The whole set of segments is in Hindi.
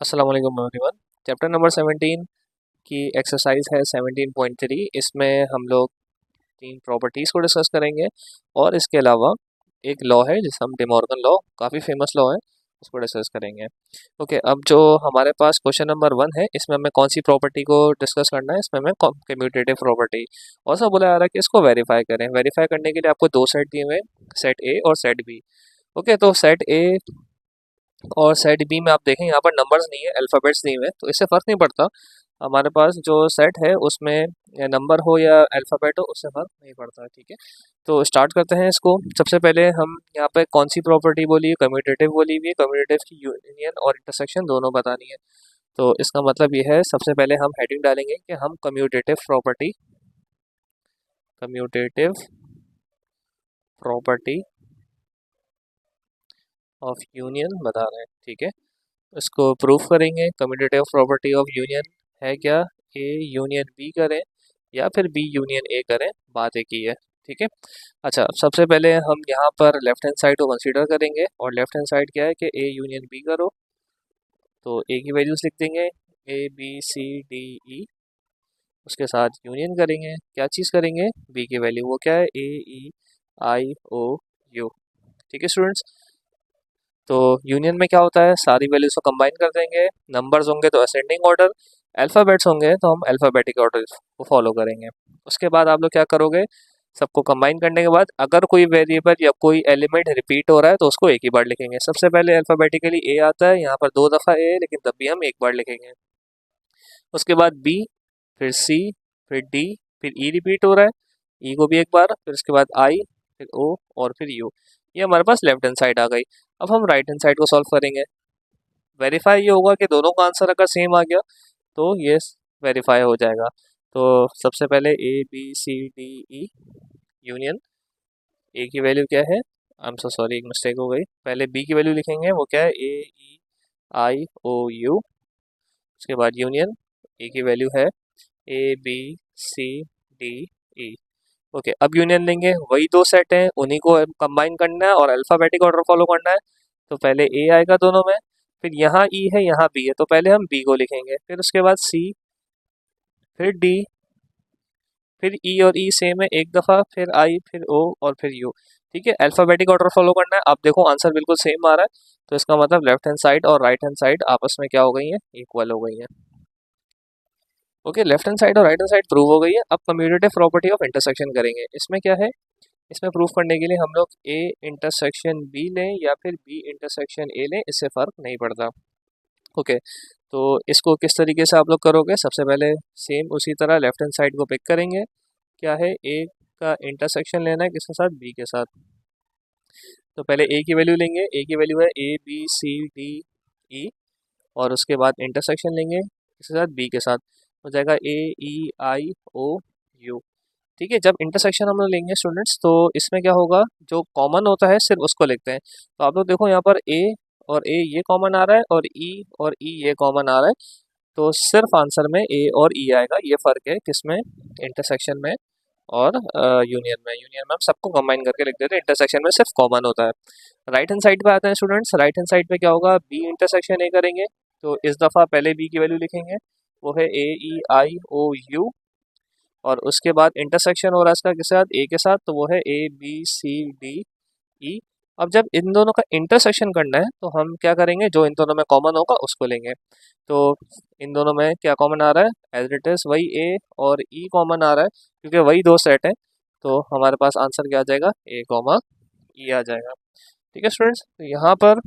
अस्सलाम वालेकुम एवरीवन। चैप्टर नंबर 17 की एक्सरसाइज है 17.3। इसमें हम लोग तीन प्रॉपर्टीज़ को डिस्कस करेंगे और इसके अलावा एक लॉ है जिसे हम डिमॉर्गन लॉ, काफ़ी फेमस लॉ है, उसको डिस्कस करेंगे। ओके, अब जो हमारे पास क्वेश्चन नंबर 1 है, इसमें हमें कौन सी प्रॉपर्टी को डिस्कस करना है? इसमें हमें कम्यूटेटिव प्रॉपर्टी और सब बोला जा रहा है कि इसको वेरीफाई करें। वेरीफाई करने के लिए आपको दो सेट दिए हुए हैं, सेट ए और सेट बी। ओके, तो सेट ए और सेट बी में आप देखें यहाँ पर नंबर्स नहीं है, अल्फ़ाबेट्स दिए हुए हैं, तो इससे फ़र्क नहीं पड़ता। हमारे पास जो सेट है उसमें नंबर हो या अल्फ़ाबेट हो, उससे फ़र्क नहीं पड़ता। ठीक है, तो स्टार्ट करते हैं इसको। सबसे पहले हम यहाँ पे कौन सी प्रॉपर्टी बोली है? कम्यूटेटिव बोली हुई है। कम्यूटेटिव की यूनियन और इंटरसेक्शन दोनों बतानी है। तो इसका मतलब ये है, सबसे पहले हम हेडिंग डालेंगे कि हम कम्यूटेटिव प्रॉपर्टी ऑफ यूनियन बता रहे हैं। ठीक है, इसको प्रूफ करेंगे। कम्यूटेटिव प्रॉपर्टी ऑफ यूनियन है क्या? ए यूनियन बी करें या फिर बी यूनियन ए करें, बात एक ही है। ठीक है, अच्छा, सबसे पहले हम यहाँ पर लेफ्ट हैंड साइड को कंसीडर करेंगे और लेफ्ट हैंड साइड क्या है कि ए यूनियन बी करो, तो ए की वैल्यूज लिख देंगे ए बी सी डी ई, उसके साथ यूनियन करेंगे। क्या चीज़ करेंगे? बी की वैल्यू, वो क्या है? A E I O you. ठीक है स्टूडेंट्स, तो यूनियन में क्या होता है, सारी वैल्यूज को कंबाइन कर देंगे। नंबर्स होंगे तो असेंडिंग ऑर्डर, अल्फ़ाबेट्स होंगे तो हम अल्फ़ाबेटिक ऑर्डर को फॉलो करेंगे। उसके बाद आप लोग क्या करोगे, सबको कंबाइन करने के बाद अगर कोई वेरिएबल या कोई एलिमेंट रिपीट हो रहा है तो उसको एक ही बार लिखेंगे। सबसे पहले अल्फ़ाबेटिकली ए आता है, यहाँ पर दो दफ़ा ए, लेकिन तब भी हम एक बार लिखेंगे। उसके बाद बी, फिर सी, फिर डी, फिर ई रिपीट हो रहा है, ई को भी एक बार, फिर उसके बाद आई, फिर ओ और फिर यू। ये हमारे पास लेफ्ट हैंड साइड आ गई। अब हम राइट हैंड साइड को सॉल्व करेंगे। वेरीफाई ये होगा कि दोनों का आंसर अगर सेम आ गया तो ये वेरीफाई हो जाएगा। तो सबसे पहले A B C D E union, A की वैल्यू क्या है? आई एम सो सॉरी, एक मिस्टेक हो गई। पहले बी की वैल्यू लिखेंगे, वो क्या है? A E I O U. उसके बाद यूनियन, ए की वैल्यू है A B C D E. Okay, अब यूनियन लेंगे, वही दो सेट हैं, उन्हीं को कंबाइन करना है और अल्फ़ाबेटिक ऑर्डर फॉलो करना है। तो पहले ए आएगा दोनों में, फिर यहाँ ई है, यहाँ बी है, तो पहले हम बी को लिखेंगे, फिर उसके बाद सी, फिर डी, फिर ई और ई सेम है एक दफ़ा, फिर आई, फिर ओ और फिर यू। ठीक है, अल्फ़ाबेटिक ऑर्डर फॉलो करना है। आप देखो आंसर बिल्कुल सेम आ रहा है, तो इसका मतलब लेफ्ट हैंड साइड और राइट हैंड साइड आपस में क्या हो गई है? इक्वल हो गई है। ओके, लेफ्ट हैंड साइड और राइट हैंड साइड प्रूव हो गई है। अब कम्यूटेटिव प्रॉपर्टी ऑफ इंटरसेक्शन करेंगे। इसमें क्या है, इसमें प्रूफ करने के लिए हम लोग ए इंटरसेक्शन बी लें या फिर बी इंटरसेक्शन ए लें, इससे फ़र्क नहीं पड़ता। ओके, तो इसको किस तरीके से आप लोग करोगे? सबसे पहले सेम उसी तरह लेफ्ट हैंड साइड को पिक करेंगे। क्या है? ए का इंटरसेक्शन लेना है किसके साथ? बी के साथ। तो पहले ए की वैल्यू लेंगे, ए की वैल्यू है ए बी सी डी ई, और उसके बाद इंटरसेक्शन लेंगे किसके साथ? बी के साथ, हो जाएगा ए ई आई ओ यू। ठीक है, जब इंटरसेक्शन हम लोग लेंगे स्टूडेंट्स, तो इसमें क्या होगा, जो कॉमन होता है सिर्फ उसको लिखते हैं। तो आप लोग देखो यहाँ पर ए और ए ये कॉमन आ रहा है और ई ये कॉमन आ रहा है, तो सिर्फ आंसर में ए और ई आएगा। ये फ़र्क है किसमें? इंटरसेक्शन में और यूनियन में। यूनियन में हम सबको कंबाइन करके लिख देते हैं, इंटरसेक्शन में सिर्फ कॉमन होता है। राइट हैंड साइड पे आते हैं स्टूडेंट्स। राइट हैंड साइड पे क्या होगा, बी इंटरसेक्शन ए करेंगे, तो इस दफ़ा पहले बी की वैल्यू लिखेंगे, वो है A E I O you, और उसके बाद इंटरसेक्शन हो रहा है इसका किसके साथ? ए के साथ, तो वो है ए बी सी डी ई। अब जब इन दोनों का इंटरसेक्शन करना है तो हम क्या करेंगे, जो इन दोनों में कॉमन होगा उसको लेंगे। तो इन दोनों में क्या कॉमन आ रहा है? एज इट इज़ वही ए और ई कॉमन आ रहा है, क्योंकि वही दो सेट है, तो हमारे पास आंसर क्या आ जाएगा? ए कॉमा ई आ जाएगा। ठीक है स्टूडेंट्स, तो यहाँ पर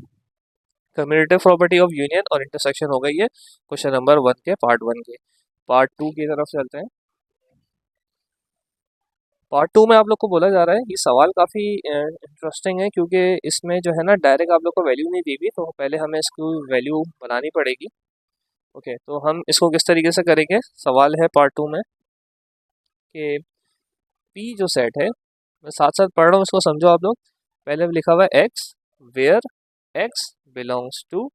कम्यूटेटिव प्रॉपर्टी ऑफ यूनियन और इंटरसेक्शन हो गई है क्वेश्चन नंबर 1 के पार्ट 1 के। पार्ट 2 की तरफ चलते हैं। पार्ट 2 में आप लोग को बोला जा रहा है, ये सवाल काफ़ी इंटरेस्टिंग है, क्योंकि इसमें जो है ना, डायरेक्ट आप लोग को वैल्यू नहीं दी हुई, तो पहले हमें इसको वैल्यू बनानी पड़ेगी। ओके, तो हम इसको किस तरीके से करेंगे? सवाल है पार्ट 2 में कि पी जो सेट है, मैं साथ साथ पढ़ रहा हूँ, इसको समझो आप लोग। पहले लिखा हुआ है X where X belongs to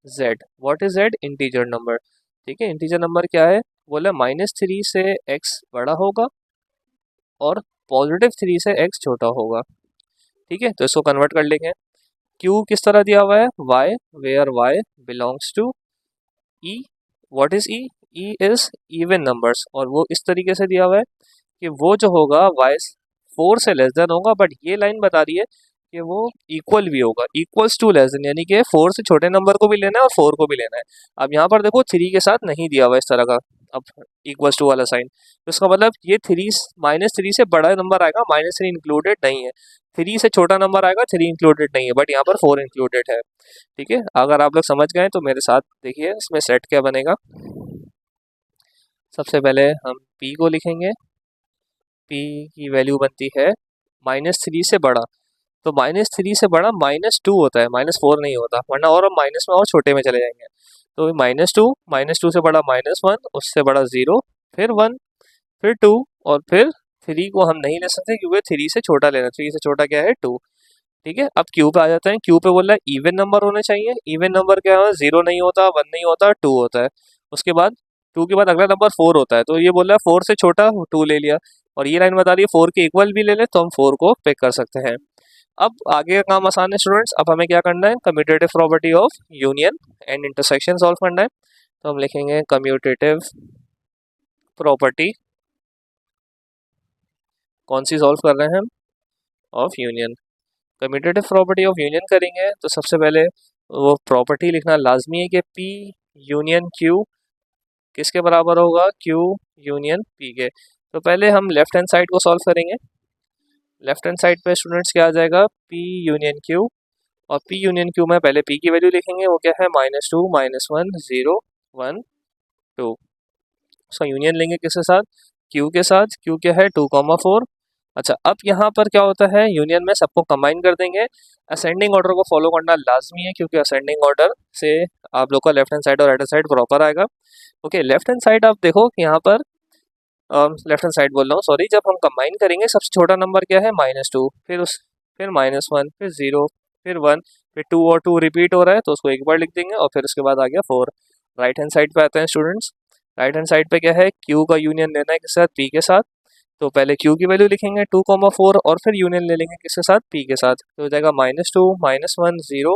Z. What is Z? Integer number. ठीक है, इंटीजर नंबर क्या है? बोला -3 से एक्स बड़ा होगा और +3 से एक्स छोटा होगा। ठीक है, तो इसको कन्वर्ट कर लेंगे। क्यू किस तरह दिया हुआ है? Y where Y belongs to E, what is E? E is even numbers, और वो इस तरीके से दिया हुआ है कि वो जो होगा वाई 4 से लेस देन होगा, बट ये लाइन बता रही है कि वो इक्वल भी होगा, इक्वल्स टू लेस देन, यानी कि 4 से छोटे नंबर को भी लेना है और 4 को भी लेना है। अब यहाँ पर देखो 3 के साथ नहीं दिया हुआ इस तरह का अब इक्वल्स टू वाला साइन, तो इसका मतलब ये 3 -3 से बड़ा नंबर आएगा, -3 इंक्लूडेड नहीं है, 3 से छोटा नंबर आएगा, 3 इंक्लूडेड नहीं है, बट यहाँ पर 4 इंक्लूडेड है। ठीक है, अगर आप लोग समझ गए तो मेरे साथ देखिए इसमें सेट क्या बनेगा। सबसे पहले हम p को लिखेंगे, p की वैल्यू बनती है -3 से बड़ा, तो -3 से बड़ा -2 होता है, -4 नहीं होता, वरना और हम माइनस में और छोटे में चले जाएंगे। तो -2 से बड़ा -1, उससे बड़ा 0, फिर 1, फिर 2, और फिर 3 को हम नहीं ले सकते क्योंकि 3 से छोटा लेना, 3 से छोटा क्या है 2। ठीक है, अब क्यू पे आ जाते हैं। क्यू पे बोल रहा है इवन नंबर होने चाहिए, इवन नंबर क्या है, 0 नहीं होता, 1 नहीं होता, 2 होता है। उसके बाद 2 के बाद अगला नंबर 4 होता है, तो ये बोल रहा है 4 से छोटा 2 ले लिया, और ये लाइन बता रही है 4 के इक्वल भी ले ले तो हम 4 को पिक कर सकते हैं। अब आगे का काम आसान है स्टूडेंट्स, अब हमें क्या करना है, commutative property of union and intersection solve करना है। तो हम लिखेंगे कम्यूटेटिव प्रॉपर्टी, कौन सी सॉल्व कर रहे हैं हम, of union. Commutative property of union करेंगे तो सबसे पहले वो प्रॉपर्टी लिखना लाजमी है कि P यूनियन Q किसके बराबर होगा, Q यूनियन P के। तो पहले हम लेफ्ट हैंड साइड को सॉल्व करेंगे। लेफ्ट हैंड साइड पे स्टूडेंट्स क्या आ जाएगा, P यूनियन Q, और P यूनियन Q में पहले P की वैल्यू लिखेंगे, वो क्या है -2 -1 0 1 2। उसका यूनियन लेंगे किसके साथ, Q के साथ, Q क्या है 2,4। अच्छा, अब यहाँ पर क्या होता है, यूनियन में सबको कंबाइन कर देंगे। असेंडिंग ऑर्डर को फॉलो करना लाजमी है क्योंकि असेंडिंग ऑर्डर से आप लोग का लेफ्ट हैंड साइड और राइट हैंड साइड प्रॉपर आएगा। ओके, लेफ्ट हैंड साइड आप देखो कि यहाँ पर लेफ्ट हैंड साइड बोल रहा हूँ सॉरी, जब हम कंबाइन करेंगे सबसे छोटा नंबर क्या है -2, फिर -1, फिर 0, फिर 1, फिर 2, और 2 रिपीट हो रहा है तो उसको एक बार लिख देंगे, और फिर उसके बाद आ गया 4। राइट हैंड साइड पे आते हैं स्टूडेंट्स। राइट हैंड साइड पे क्या है, Q का यूनियन लेना है किसके साथ, P के साथ। तो पहले Q की वैल्यू लिखेंगे 2,4, और फिर यूनियन ले लेंगे किसके साथ, P के साथ, तो हो जाएगा -2 -1 0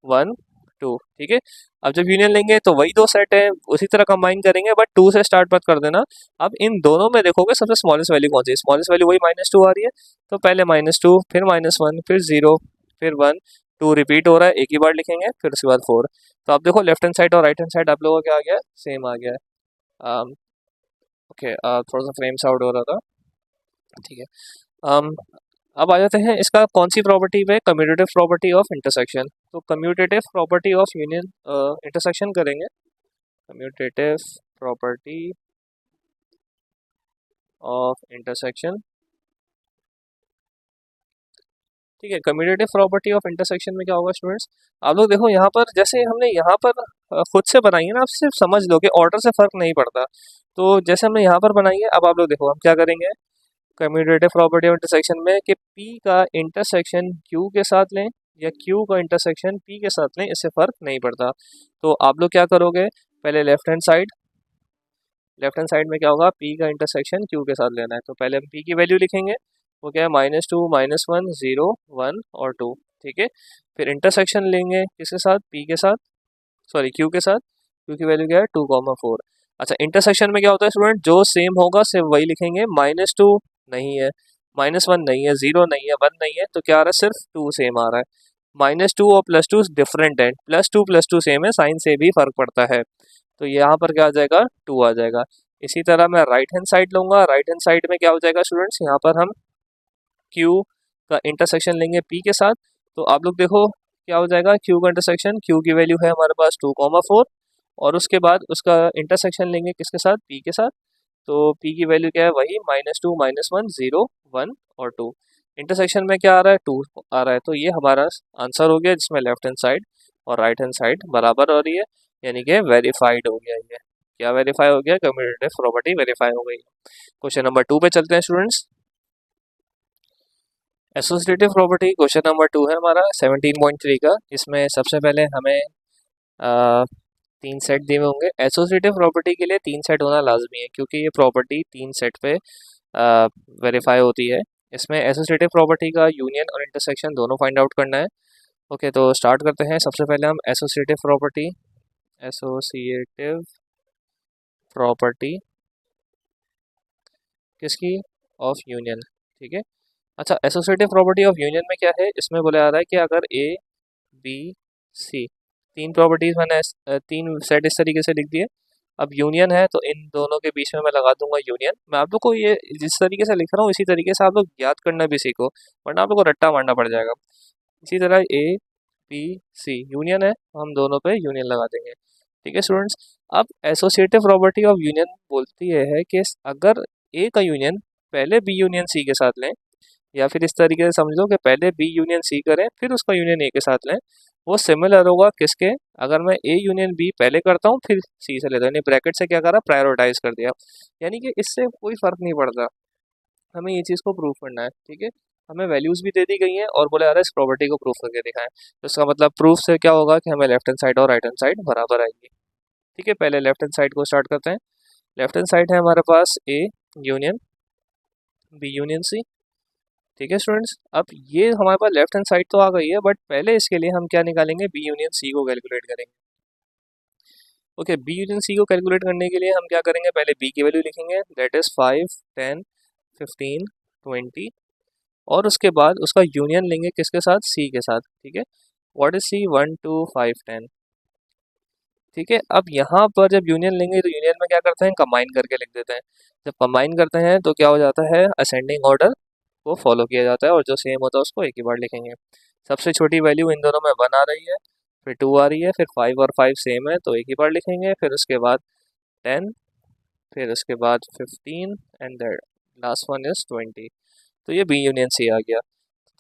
1 2। ठीक है, अब जब यूनियन लेंगे तो वही दो सेट है, उसी तरह कंबाइन करेंगे, बट 2 से स्टार्ट मत कर देना। अब इन दोनों में देखोगे सबसे स्मॉलेस्ट वैल्यू कौन सी है, स्मॉलेस्ट वैल्यू वही -2 आ रही है, तो पहले -2, फिर -1, फिर 0, फिर 1, 2 रिपीट हो रहा है, एक ही बार लिखेंगे, फिर उसके बाद 4। तो आप देखो लेफ्ट हैंड साइड और राइट हैंड साइड आप लोगों का क्या आ गया, सेम आ गया है। ओके, थोड़ा सा फ्रेम आउट हो रहा था। ठीक है, um, अब आ जाते हैं इसका कौन सी प्रॉपर्टी में, कम्यूटेटिव प्रॉपर्टी ऑफ इंटरसेक्शन। तो commutative property of union intersection करेंगे, कम्यूटेटिव प्रॉपर्टी ऑफ इंटरसेक्शन। ठीक है, कम्यूटेटिव प्रॉपर्टी ऑफ इंटरसेक्शन में क्या होगा स्टूडेंट्स, आप लोग देखो यहाँ पर, जैसे हमने यहाँ पर खुद से बनाई है ना, आप सिर्फ समझ लो कि ऑर्डर से फर्क नहीं पड़ता। तो जैसे हमने यहाँ पर बनाई है, अब आप लोग देखो हम क्या करेंगे, कम्यूटेटिव प्रॉपर्टी ऑफ इंटरसेक्शन में कि P का इंटरसेक्शन Q के साथ लें या Q का इंटरसेक्शन P के साथ लें, इससे फ़र्क नहीं पड़ता। तो आप लोग क्या करोगे, पहले लेफ्ट हैंड साइड में क्या होगा, P का इंटरसेक्शन Q के साथ लेना है, तो पहले हम P की वैल्यू लिखेंगे, वो क्या है -2 -1 0 1 और 2। ठीक है, फिर इंटरसेक्शन लेंगे किसके साथ, P के साथ, सॉरी Q के साथ, Q की वैल्यू क्या है 2,4। अच्छा, इंटरसेक्शन में क्या होता है स्टूडेंट, जो सेम होगा सिर्फ वही लिखेंगे, -2 नहीं है, -1 नहीं है, 0 नहीं है, 1 नहीं है, तो क्या आ रहा है, सिर्फ 2 सेम आ रहा है। -2 और +2 डिफरेंट है, +2 सेम है, साइन से भी फर्क पड़ता है, तो यहाँ पर क्या आ जाएगा, 2 आ जाएगा। इसी तरह मैं राइट हैंड साइड लूंगा, राइट हैंड साइड में क्या हो जाएगा स्टूडेंट्स, यहाँ पर हम Q का इंटरसेक्शन लेंगे P के साथ, तो आप लोग देखो क्या हो जाएगा, Q का इंटरसेक्शन, Q की वैल्यू है हमारे पास 2,4, और उसके बाद उसका इंटरसेक्शन लेंगे किसके साथ, P के साथ, तो P की वैल्यू क्या है, वही -2 -1 0 1 और 2। इंटरसेक्शन में क्या आ रहा है, 2 आ रहा है, तो ये हमारा आंसर हो गया, जिसमें लेफ्ट हैंड साइड और राइट हैंड साइड बराबर हो रही है, यानी कि वेरीफाइड हो गया ये। क्या वेरीफाई हो गया, कम्यूटेटिव प्रॉपर्टी वेरीफाई हो गई। क्वेश्चन नंबर 2 पे चलते हैं students. Associative property question number 2 है हमारा 17.3 का। इसमें सबसे पहले हमें 3 सेट दिए हुए होंगे। एसोसिएटिव प्रॉपर्टी के लिए 3 सेट होना लाजमी है क्योंकि ये प्रॉपर्टी 3 सेट पे वेरीफाई होती है। इसमें एसोसिएटिव प्रॉपर्टी का यूनियन और इंटरसेक्शन दोनों फाइंड आउट करना है। ओके, तो स्टार्ट करते हैं। सबसे पहले हम एसोसिएटिव प्रॉपर्टी एसोसिएटिव प्रॉपर्टी किसकी? Of union. ठीक है। अच्छा, एसोसिएटिव प्रॉपर्टी ऑफ यूनियन में क्या है, इसमें बोला जा रहा है कि अगर ए बी सी तीन प्रॉपर्टीज मैंने तीन सेट इस तरीके से लिख दिए। अब यूनियन है तो इन दोनों के बीच में मैं लगा दूंगा यूनियन। मैं आप लोग को ये जिस तरीके से लिख रहा हूँ इसी तरीके से आप लोग याद करना भी सीखो, वरना आप लोग को रट्टा मारना पड़ जाएगा। इसी तरह ए बी सी यूनियन है, हम दोनों पे यूनियन लगा देंगे। ठीक है स्टूडेंट्स। अब एसोसिएटिव प्रॉपर्टी ऑफ यूनियन बोलती है कि अगर ए का यूनियन पहले बी यूनियन सी के साथ लें, या फिर इस तरीके से समझ लो कि पहले बी यूनियन सी करें फिर उसका यूनियन ए के साथ लें, वो सिमिलर होगा किसके? अगर मैं ए यूनियन बी पहले करता हूँ फिर सी से लेता हूँ, यानी ब्रैकेट से क्या करा, प्रायोरिटाइज कर दिया। यानी कि इससे कोई फर्क नहीं पड़ता, हमें ये चीज़ को प्रूव करना है। ठीक है। हमें वैल्यूज़ भी दे दी गई हैं और बोले आ रहा है इस प्रॉपर्टी को प्रूव करके दिखाएं, तो इसका मतलब प्रूफ से क्या होगा कि हमें लेफ्ट हैंड साइड और राइट हैंड साइड बराबर आएंगी। ठीक है, पहले लेफ्ट हैंड साइड को स्टार्ट करते हैं। लेफ्ट हैंड साइड है हमारे पास A union B union C. ठीक है स्टूडेंट्स। अब ये हमारे पास लेफ्ट हैंड साइड तो आ गई है, बट पहले इसके लिए हम क्या निकालेंगे, बी यूनियन सी को कैलकुलेट करेंगे। ओके, बी यूनियन सी को कैलकुलेट करने के लिए हम क्या करेंगे, पहले बी की वैल्यू लिखेंगे, दैट इज 5 10 15 20, और उसके बाद उसका यूनियन लेंगे किसके साथ, सी के साथ। ठीक है। What is C, 1 2 5 10। ठीक है। अब यहाँ पर जब यूनियन लेंगे तो यूनियन में क्या करते हैं, कंबाइन करके लिख देते हैं। जब कंबाइन करते हैं तो क्या हो जाता है, असेंडिंग ऑर्डर को फॉलो किया जाता है, और जो सेम होता है उसको एक ही बार लिखेंगे। सबसे छोटी वैल्यू इन दोनों में 1 आ रही है, फिर 2 आ रही है, फिर 5 और 5 सेम है तो एक ही बार लिखेंगे, फिर उसके बाद 10, फिर उसके बाद 15 and that last one is 20। तो ये बी यूनियन सी आ गया।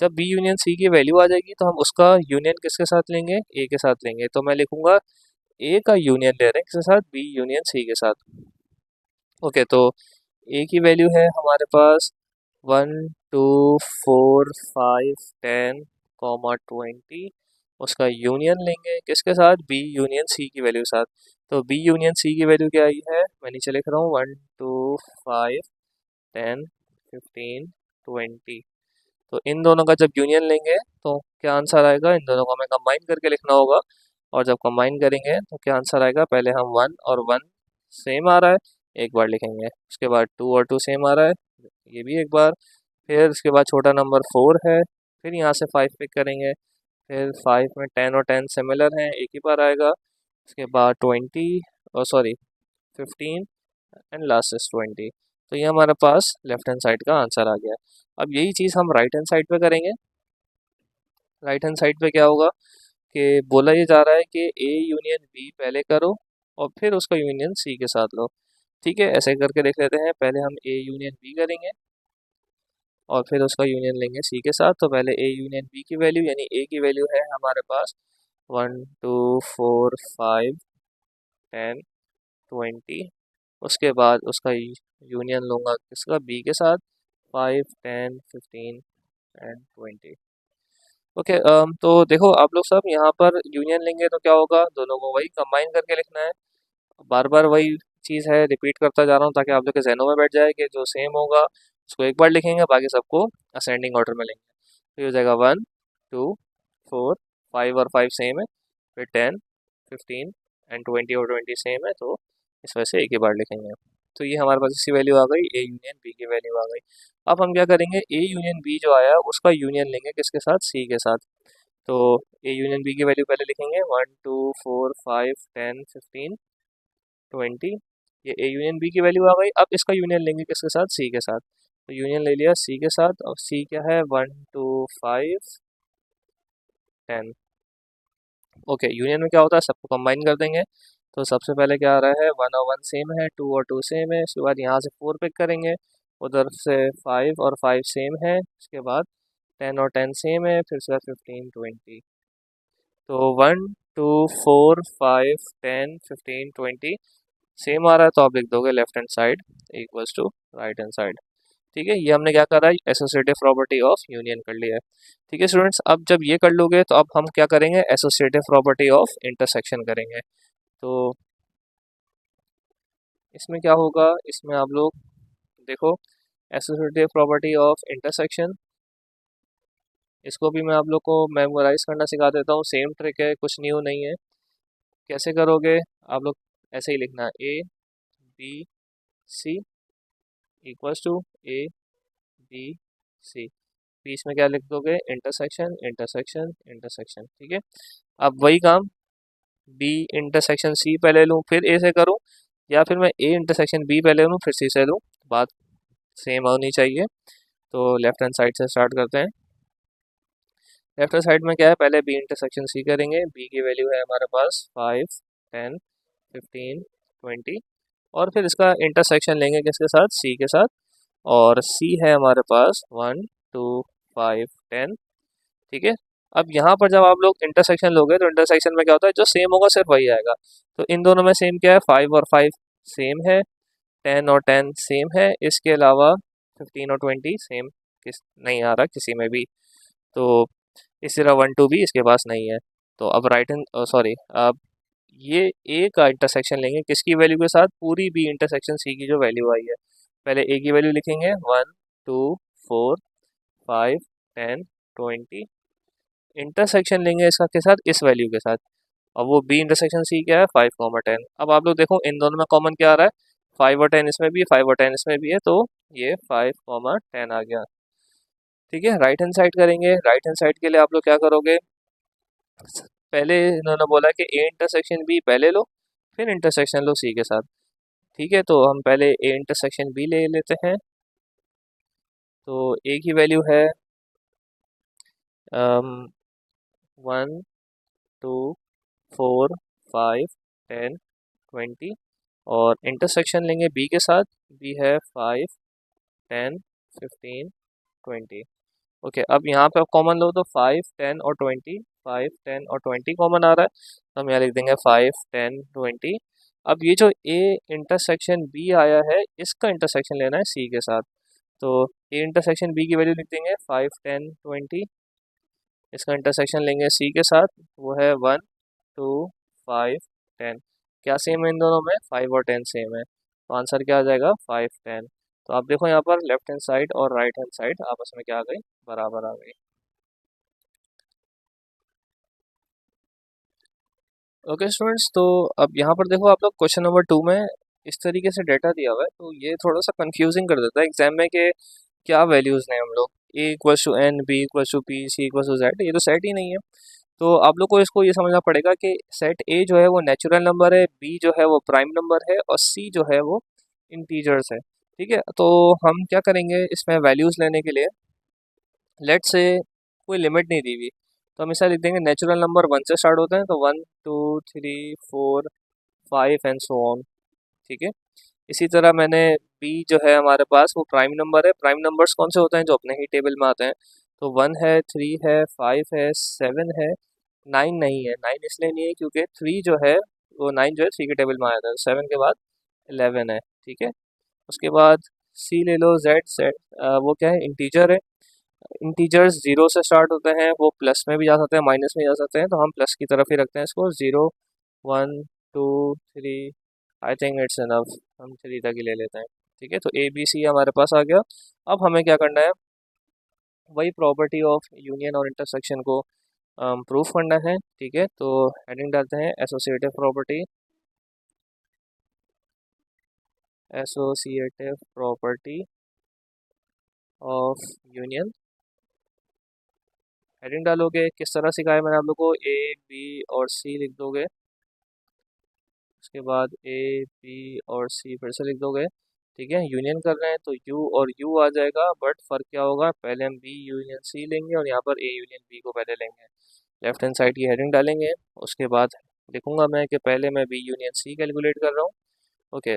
जब बी यूनियन सी की वैल्यू आ जाएगी तो हम उसका यूनियन किसके साथ लेंगे, ए के साथ लेंगे। तो मैं लिखूंगा ए का यूनियन ले रहे हैं किसके साथ, बी यूनियन सी के साथ। ओके, तो ए की वैल्यू है हमारे पास 1 2 4 5 10 20। उसका यूनियन लेंगे किसके साथ, बी यूनियन सी की वैल्यू के साथ। तो बी यूनियन सी की वैल्यू क्या आई है, मैं नीचे लिख रहा हूँ 1 2 5 10 15 20। तो इन दोनों का जब यूनियन लेंगे तो क्या आंसर आएगा, इन दोनों को हमें कंबाइन करके लिखना होगा, और जब कंबाइन करेंगे तो क्या आंसर आएगा, पहले हम 1 और 1 सेम आ रहा है एक बार लिखेंगे, उसके बाद 2 और 2 सेम आ रहा है ये भी एक बार, फिर उसके बाद छोटा नंबर 4 है, फिर यहाँ से 5 पिक करेंगे, फिर 5 में 10 और 10 सिमिलर हैं एक ही बार आएगा, उसके बाद 20 और सॉरी 15 एंड लास्ट इज 20। तो ये हमारे पास लेफ्ट हैंड साइड का आंसर आ गया। अब यही चीज़ हम राइट हैंड साइड पे करेंगे। राइट हैंड साइड पे क्या होगा कि बोला ये जा रहा है कि ए यूनियन बी पहले करो और फिर उसका यूनियन सी के साथ लो। ठीक है, ऐसे करके देख लेते हैं। पहले हम ए यूनियन बी करेंगे और फिर उसका यूनियन लेंगे सी के साथ। तो पहले ए यूनियन बी की वैल्यू, यानी ए की वैल्यू है हमारे पास 1 2 4 5 10 20। उसके बाद उसका यूनियन लूँगा किसका, बी के साथ, 5 10 15 एंड 20। ओके, तो देखो आप लोग सब यहाँ पर यूनियन लेंगे तो क्या होगा, दोनों को वही कंबाइन करके लिखना है। बार बार वही चीज़ है, रिपीट करता जा रहा हूँ ताकि आप लोग के जहनों में बैठ जाए कि जो सेम होगा उसको एक बार लिखेंगे, बाकी सबको असेंडिंग ऑर्डर में लेंगे। तो ये हो जाएगा 1 2 4 5 और 5 सेम है, फिर 10 15 एंड 20 और 20 सेम है, तो इस वजह से एक ही बार लिखेंगे। तो ये हमारे पास इसी वैल्यू आ गई, ए यूनियन बी की वैल्यू आ गई। अब हम क्या करेंगे, ए यूनियन बी जो आया उसका यूनियन लेंगे किसके साथ, सी के साथ। तो ए यूनियन बी की वैल्यू पहले लिखेंगे, 1 2 4 5 10 15 20। ये ए यूनियन बी की वैल्यू आ गई। अब इसका यूनियन लेंगे किसके साथ, सी के साथ। तो यूनियन ले लिया सी के साथ, और सी क्या है, 1 2 5 10। ओके, यूनियन में क्या होता है, सबको कंबाइन कर देंगे। तो सबसे पहले क्या आ रहा है, 1 और 1 सेम है, 2 और 2 सेम है, उसके बाद यहाँ से 4 पिक करेंगे, उधर से 5 और 5 सेम है, उसके बाद 10 और 10 सेम है, फिर उसके बाद 15 20। तो 1 2 4 5 10 15 20 सेम आ रहा है, तो आप लिख दोगे left hand side equals to right hand side. ठीक है, ये हमने क्या करा है, एसोसिएटिव प्रॉपर्टी ऑफ यूनियन कर लिया है। ठीक है स्टूडेंट्स, अब जब ये कर लोगे तो अब हम क्या करेंगे, एसोसिएटिव प्रॉपर्टी ऑफ इंटरसेक्शन करेंगे। तो इसमें क्या होगा, इसमें आप लोग देखो, एसोसिएटिव प्रॉपर्टी ऑफ इंटरसेक्शन, इसको भी मैं आप लोग को मेमोराइज करना सिखा देता हूँ। सेम ट्रिक है, कुछ न्यू नहीं है कैसे करोगे आप लोग? ऐसे ही लिखना A B C equals to A B C. बीच में क्या लिख दोगे? Intersection intersection intersection. ठीक है, अब वही काम बी इंटरसेक्शन सी पहले लूँ फिर ए से करूँ, या फिर मैं ए इंटरसेक्शन बी पहले लूँ फिर सी से लूँ, बात सेम होनी चाहिए। तो लेफ्ट हैंड साइड से स्टार्ट करते हैं। लेफ्ट हैंड साइड में क्या है? पहले बी इंटरसेक्शन सी करेंगे। बी की वैल्यू है हमारे पास 5 10 15 20, और फिर इसका इंटरसेक्शन लेंगे किसके साथ? सी के साथ। और सी है हमारे पास 1 2 5 10। ठीक है, अब यहाँ पर जब आप लोग इंटरसेक्शन लोगे तो इंटरसेक्शन में क्या होता है? जो सेम होगा सिर्फ वही आएगा। तो इन दोनों में सेम क्या है? 5 और 5 सेम है, 10 और 10 सेम है, इसके अलावा 15 और 20 सेम किस नहीं आ रहा किसी में भी। तो इसी तरह 1 2 भी इसके पास नहीं है। तो अब राइट हैंड सॉरी, अब ये ए का इंटरसेक्शन लेंगे किसकी वैल्यू के साथ? पूरी बी इंटरसेक्शन सी की जो वैल्यू आई है। पहले ए की वैल्यू लिखेंगे 1 2 4 5 10 20। इंटरसेक्शन लेंगे इसका के साथ? इस वैल्यू के साथ। अब वो बी इंटरसेक्शन सी क्या है? 5 10। अब आप लोग देखो इन दोनों में कॉमन क्या आ रहा है? 5 और 10 इसमें भी है, 5 और 10 इसमें भी है, तो ये 5 10 आ गया। ठीक है, राइट हैंड साइड करेंगे। राइट हैंड साइड के लिए आप लोग क्या करोगे? पहले इन्होंने बोला कि ए इंटरसेक्शन बी पहले लो फिर इंटरसेक्शन लो सी के साथ। ठीक है, तो हम पहले ए इंटरसेक्शन बी ले लेते हैं। तो ए की वैल्यू है 1 2 4 5 10 20, और इंटरसेक्शन लेंगे बी के साथ। बी है 5 10 15 20। ओके, अब यहाँ पे आप कॉमन लो तो 5 10 और 20, 5 10 और 20 कॉमन आ रहा है, तो हम यहाँ लिख देंगे 5 10 20। अब ये जो ए इंटरसेक्शन बी आया है इसका इंटरसेक्शन लेना है सी के साथ। तो ए इंटरसेक्शन बी की वैल्यू लिख देंगे 5 10 20, इसका इंटरसेक्शन लेंगे सी के साथ, वो है 1 2 5 10। क्या सेम है इन दोनों में? 5 और 10 सेम है, तो आंसर क्या आ जाएगा? 5 10। तो आप देखो यहाँ पर लेफ्ट हैंड साइड और राइट हैंड साइड आपस में क्या आ गई? बराबर आ गई। ओके स्टूडेंट्स, तो अब यहाँ पर देखो आप लोग क्वेश्चन नंबर 2 में इस तरीके से डेटा दिया हुआ है, तो ये थोड़ा सा कंफ्यूजिंग कर देता है एग्जाम में कि क्या वैल्यूज़ ने हम लोग A equals to N, B equals to P, C equals to Z, ये तो सेट ही नहीं है। तो आप लोग को इसको ये समझना पड़ेगा कि सेट ए जो है वो नेचुरल नंबर है, बी जो है वो प्राइम नंबर है, और सी जो है वो इंटीजर्स है। ठीक है, तो हम क्या करेंगे इसमें वैल्यूज़ लेने के लिए? लेट से कोई लिमिट नहीं दी हुई, तो हम ऐसा लिख देंगे नेचुरल नंबर 1 से स्टार्ट होते हैं, तो 1 2 3 4 5 एंड सो ऑन। ठीक है, इसी तरह मैंने बी जो है हमारे पास वो प्राइम नंबर है। प्राइम नंबर्स कौन से होते हैं? जो अपने ही टेबल में आते हैं। तो 1 है, 3 है, 5 है, 7 है, 9 नहीं है। 9 इसलिए नहीं है क्योंकि 3 जो है वो 9 जो है 3 के टेबल में आया था। 7 के बाद 11 है। ठीक है, उसके बाद सी ले लो, जेड सेट, वो क्या है? इंटीजर है। इंटीजर्स जीरो से स्टार्ट होते हैं, वो प्लस में भी जा सकते हैं माइनस में जा सकते हैं, तो हम प्लस की तरफ ही रखते हैं इसको। 0 1 2 3, आई थिंक इट्स इनफ, हम 3 तक ही ले लेते हैं। ठीक है, तो ए बी सी हमारे पास आ गया। अब हमें क्या करना है? वही प्रॉपर्टी ऑफ यूनियन और इंटरसेक्शन को प्रूफ करना है। ठीक है, तो हेडिंग डालते हैं associative property. Associative property of union. Heading डालोगे किस तरह सिखाया मैंने आप लोग को? ए बी और सी लिख दोगे, उसके बाद ए बी और सी फिर से लिख दोगे। ठीक है, यूनियन कर रहे हैं तो यू और यू आ जाएगा, बट फर्क क्या होगा? पहले हम बी यूनियन सी लेंगे और यहाँ पर ए यूनियन बी को पहले लेंगे। लेफ्ट हैंड साइड की हेडिंग डालेंगे, उसके बाद लिखूंगा मैं कि पहले मैं बी यूनियन सी कैलकुलेट कर रहा हूँ। ओके,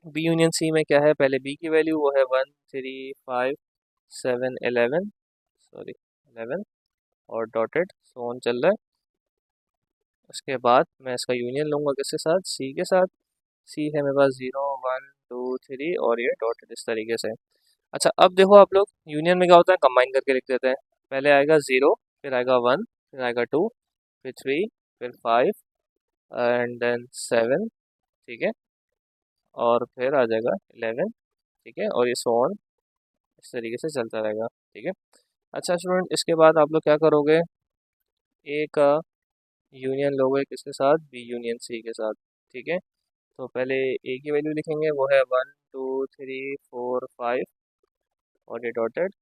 बी यूनियन सी में क्या है? पहले बी की वैल्यू वो है 1 3 5 7 11, सॉरी 11, और डॉटेड सो ऑन चल रहा है। उसके बाद मैं इसका यूनियन लूँगा किसके साथ? सी के साथ। सी है मेरे पास 0 1 2 3, और ये डॉटेड इस तरीके से। अच्छा, अब देखो आप लोग यूनियन में क्या होता है? कंबाइन करके लिख देते हैं। पहले आएगा 0, फिर आएगा 1, फिर आएगा 2, फिर 3, फिर 5 एंड देन 7। ठीक है, और फिर आ जाएगा 11। ठीक है, और ये सो ऑन इस तरीके से चलता रहेगा। ठीक है, अच्छा स्टूडेंट, इसके बाद आप लोग क्या करोगे? ए का यूनियन लोगे किसके साथ, बी यूनियन सी के साथ। ठीक है, तो पहले ए की वैल्यू लिखेंगे, वो है 1 2 3 4 5 और ये डॉटेड।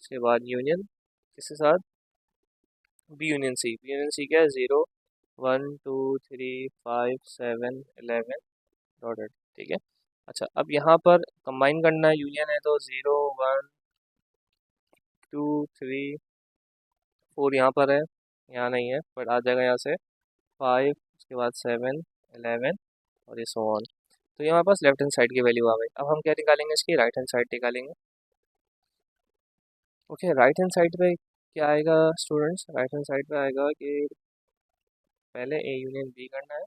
उसके बाद यूनियन किसके साथ, B union C. B union C क्या है, 0 1 2 3 5 7 11 डॉटेड। ठीक है, अच्छा अब यहाँ पर कंबाइन करना है, यूनियन है तो 0 1 2 3 4 यहाँ पर है, यहाँ नहीं है बट आ जाएगा यहाँ से 5, उसके बाद 7 11 और ये सो ऑन। तो ये हमारे पास लेफ्ट हैंड साइड की वैल्यू आ गई। अब हम क्या निकालेंगे, इसकी राइट हैंड साइड निकालेंगे। ओके, राइट हैंड साइड पे क्या आएगा स्टूडेंट्स, राइट हैंड साइड पे आएगा कि पहले ए यूनियन बी करना है,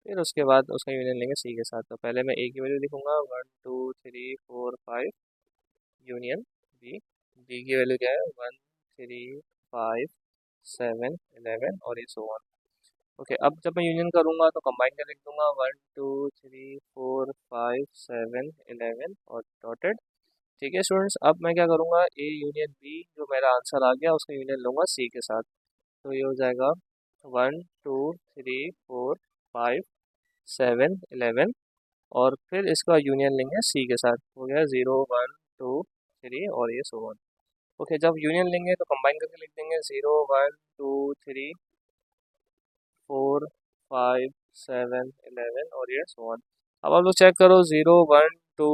फिर उसके बाद उसका यूनियन लेंगे सी के साथ। तो पहले मैं ए की वैल्यू लिखूंगा 1 2 3 4 5 यूनियन बी। बी की वैल्यू क्या है, 1 3 5 7 11 और ये सो ऑन। ओके, अब जब मैं यूनियन करूंगा तो कंबाइन कर लिख दूंगा 1 2 3 4 5 7 11 और डॉटेड। ठीक है स्टूडेंट्स, अब मैं क्या करूंगा, ए यूनियन बी जो मेरा आंसर आ गया उसका यूनियन लूंगा सी के साथ। तो ये हो जाएगा 1 2 3 4 5 7 11 और फिर इसका यूनियन लेंगे सी के साथ, हो गया 0 1 2 3 और ये सो वन। ओके, जब यूनियन लेंगे तो कंबाइन करके लिख देंगे 0 1 2 3 4 5 7 11 और ये सो वन। अब आप लोग चेक करो, 0 1 2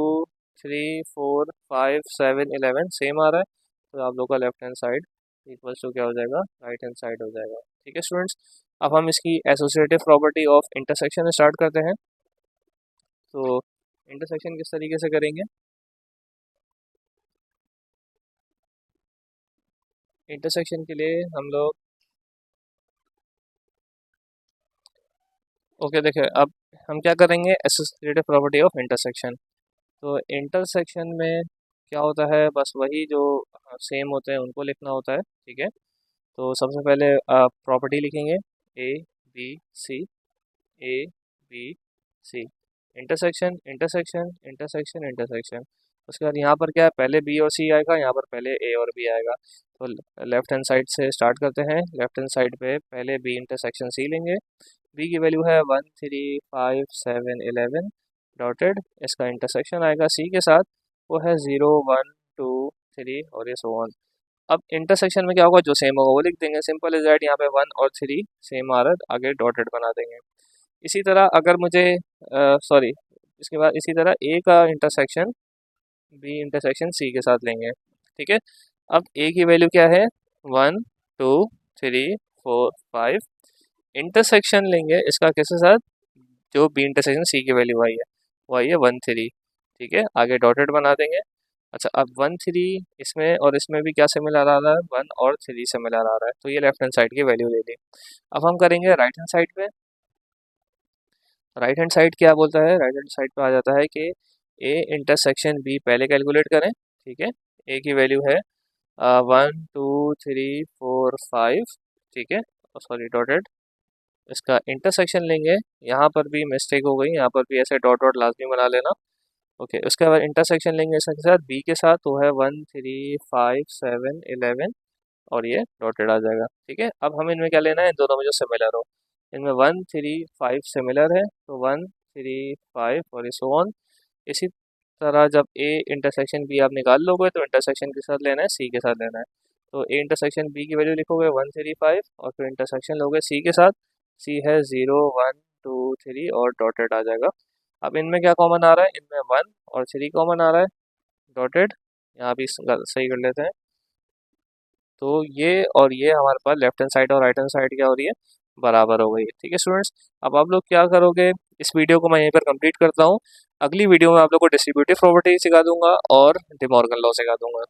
3 4 5 7 11 सेम आ रहा है, तो आप लोग का left hand side equals to क्या हो जाएगा, राइट हैंड साइड हो जाएगा। ठीक है स्टूडेंट्स, अब हम इसकी associative property of intersection start करते हैं। तो इंटरसेक्शन किस तरीके से करेंगे, इंटरसेक्शन के लिए हम लोग, ओके देखिए अब हम क्या करेंगे, एसोसिएटिव प्रॉपर्टी ऑफ इंटरसेक्शन। तो इंटरसेक्शन में क्या होता है, बस वही जो सेम होते हैं उनको लिखना होता है। ठीक है, तो सबसे पहले प्रॉपर्टी लिखेंगे A B C, A B C, intersection intersection intersection intersection. उसके बाद यहाँ पर क्या है, पहले बी और सी आएगा, यहाँ पर पहले ए और बी आएगा। तो लेफ्ट हैंड साइड से स्टार्ट करते हैं, लेफ्ट हैंड साइड पे पहले बी इंटरसेक्शन सी लेंगे। बी की वैल्यू है 1 3 5 7 11 डॉटेड। इसका इंटरसेक्शन आएगा सी के साथ, वो है 0 1 2 3 और ये सो ऑन। अब इंटरसेक्शन में क्या होगा, जो सेम होगा वो लिख देंगे, सिंपल इज दैट। यहाँ पे 1 और 3 सेम आ रहा है, आगे डॉटेड बना देंगे। इसी तरह अगर मुझे सॉरी, इसके बाद इसी तरह ए का इंटरसेक्शन बी इंटरसेक्शन सी के साथ लेंगे। ठीक है, अब ए की वैल्यू क्या है, 1 2 3 4 5, इंटरसेक्शन लेंगे इसका किसके साथ, जो बी इंटरसेक्शन सी की वैल्यू आई है वो आई है 1 3। ठीक है, आगे डॉटेड बना देंगे। अच्छा, अब 1 3 इसमें और इसमें भी क्या सिमिलर आ रहा है, 1 और 3 सिमिलर आ रहा है, तो ये लेफ्ट हैंड साइड की वैल्यू ले ली। अब हम करेंगे राइट हैंड साइड पे। राइट हैंड साइड क्या बोलता है, राइट हैंड साइड पे आ जाता है कि ए इंटरसेक्शन बी पहले कैलकुलेट करें। ठीक है, ए की वैल्यू है 1 2 3 4 5। ठीक है, सॉरी डॉटेड। इसका इंटरसेक्शन लेंगे, यहाँ पर भी मिस्टेक हो गई, यहाँ पर भी ऐसे डॉट डॉट लाजमी बना लेना। ओके, उसके बाद इंटरसेक्शन लेंगे इसके साथ बी के साथ, तो है 1 3 5 7 11 और ये डॉटेड आ जाएगा। ठीक है, अब हमें इनमें क्या लेना है, इन दोनों में जो सिमिलर हो। इनमें 1 3 5 सिमिलर है, तो 1 3 5 और ये सो ऑन। इसी तरह जब ए इंटरसेक्शन बी आप निकाल लोगे तो इंटरसेक्शन के साथ लेना है, सी के साथ लेना है। तो ए इंटरसेक्शन बी की वैल्यू लिखोगे 1 3 5 और फिर इंटरसेक्शन लोगे सी के साथ, सी है 0 1 2 3 और डॉटेड आ जाएगा। अब इनमें क्या कॉमन आ रहा है, इनमें 1 और 3 कॉमन आ रहा है, डॉटेड। यहाँ भी सही कर लेते हैं। तो ये और ये हमारे पास लेफ्ट हैंड साइड और राइट हैंड साइड क्या हो रही है, बराबर हो गई है। ठीक है स्टूडेंट्स, अब आप लोग क्या करोगे, इस वीडियो को मैं यहीं पर कंप्लीट करता हूँ। अगली वीडियो में आप लोग को डिस्ट्रीब्यूटिव प्रॉपर्टी सिखा दूंगा और डिमॉर्गन लॉ सिखा दूंगा।